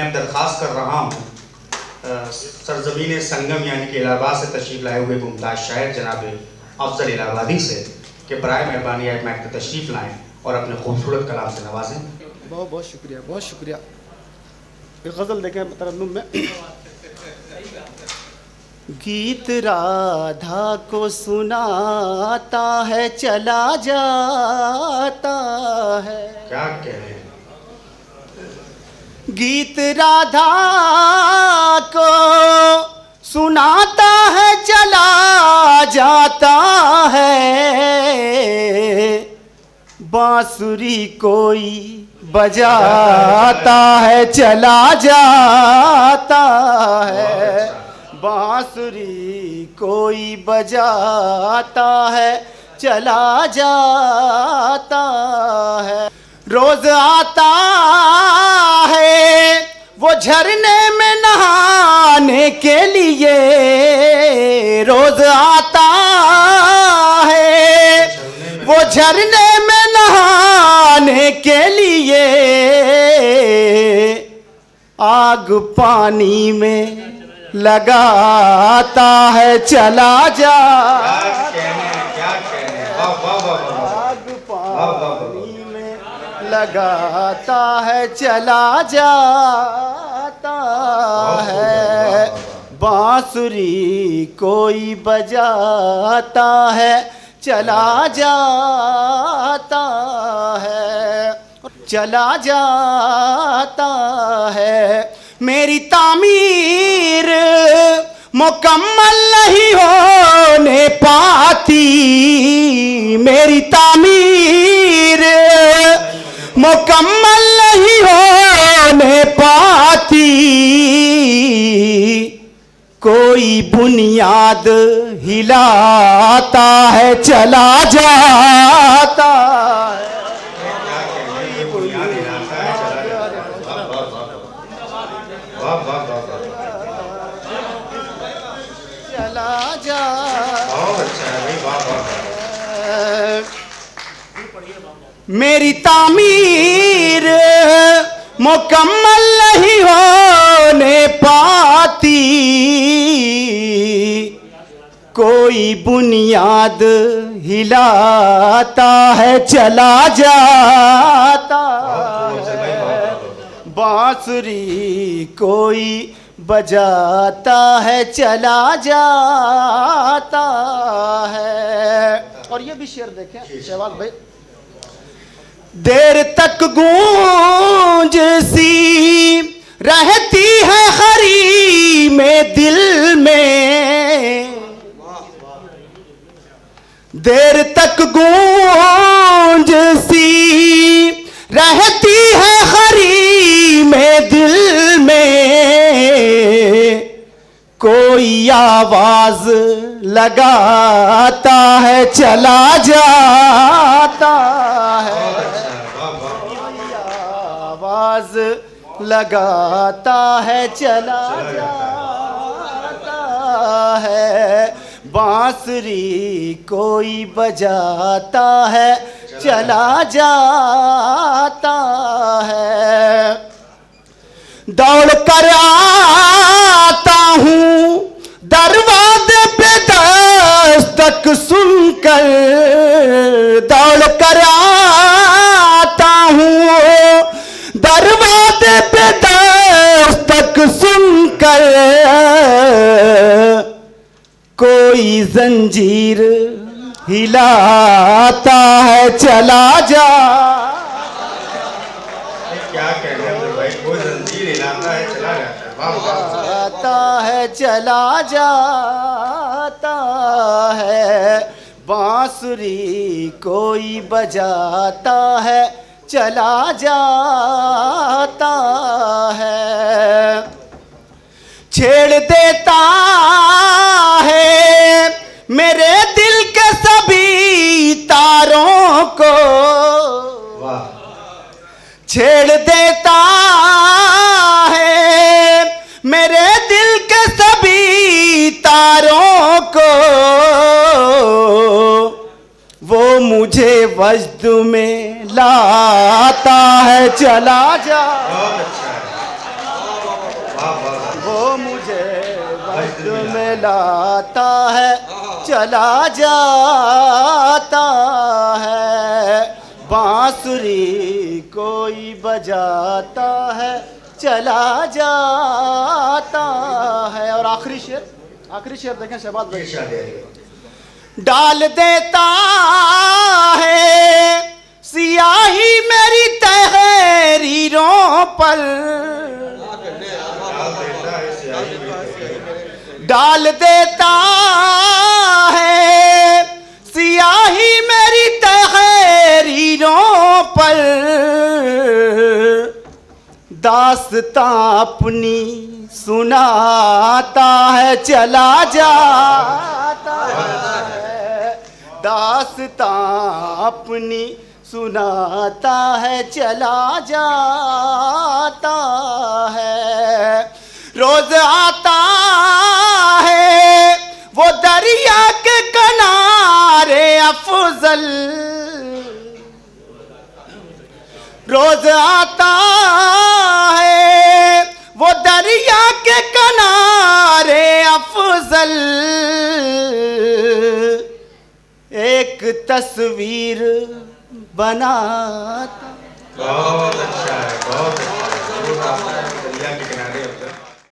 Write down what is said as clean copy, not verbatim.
मैं दरख्वास्त कर रहा हूँ सरजमीन संगम यानी कि इलाहाबाद से तशरीफ़ लाए हुए मुमताज़ शायर जनाब अफजल इलाहाबादी से कि बराए मेहरबानी आप महक तशरीफ़ लाएँ और अपने खूबसूरत कलाम से नवाजें। बहुत बहुत शुक्रिया, बहुत शुक्रिया। एक गज़ल देखें तरन्नुम में। गीत राधा को सुनाता है चला जाता है। क्या कहें? गीत राधा को सुनाता है चला जाता है। बांसुरी कोई बजाता है चला जाता है। बांसुरी कोई बजाता है चला जाता है। रोज आता है वो झरने में नहाने के लिए। रोज आता है वो झरने में नहाने के लिए। आग पानी में लगाता है चला जा। आग पानी में लगाता है चला जाता है। बांसुरी कोई बजाता है चला जाता है, चला जाता है। मेरी तामीर मुकम्मल नहीं होने पाती। मेरी तामीर मुकम्मल नहीं होने पाती। कोई बुनियाद हिलाता है चला जाता है। चला जा। मेरी तामीर मुकम्मल नहीं होने पाती। कोई बुनियाद हिलाता है चला जाता है। बांसुरी कोई बजाता है चला जाता है। और ये भी शेर देखें शहबाज भाई। देर तक गूंज सी रहती है हरी में दिल में। देर तक गूंज सी रहती है हरी में दिल में। कोई आवाज लगाता है चला जाता है। आवाज लगाता है चला जाता है। बांसुरी कोई बजाता है चला जाता है। दौड़ कर आता हूँ दरवाजे पे दस्तक सुनकर। दौड़ कर आता हूँ दरवाजे पे दस्तक सुनकर। कोई जंजीर हिलाता है चला जा। क्या कह रहे हैं भाई? कोई जंजीर हिलाता है चला जाता है चला जाता है। बांसुरी कोई बजाता है चला जाता है। छेड़ देता है मेरे दिल के सभी तारों को। छेड़ देता है मेरे दिल के सभी तारों को। वो मुझे वजद में लाता है चला जा। वो मुझे वक्त में लाता है चला जाता है, बांसुरी कोई बजाता है चला जाता है। और आखिरी शेर देखें शहबाज भाई। डाल देता है सियाही मेरी तहरीरों पर, डाल देता है सियाही मेरी तहरीरों पर, दास्तां अपनी सुनाता है चला जाता है, दास्तां अपनी सुनाता है चला जाता है। रोज आता है वो दरिया के किनारे अफजल, रोज आता है वो दरिया के किनारे अफजल, एक तस्वीर बनाता। बहुत अच्छा है, बहुत अच्छा है।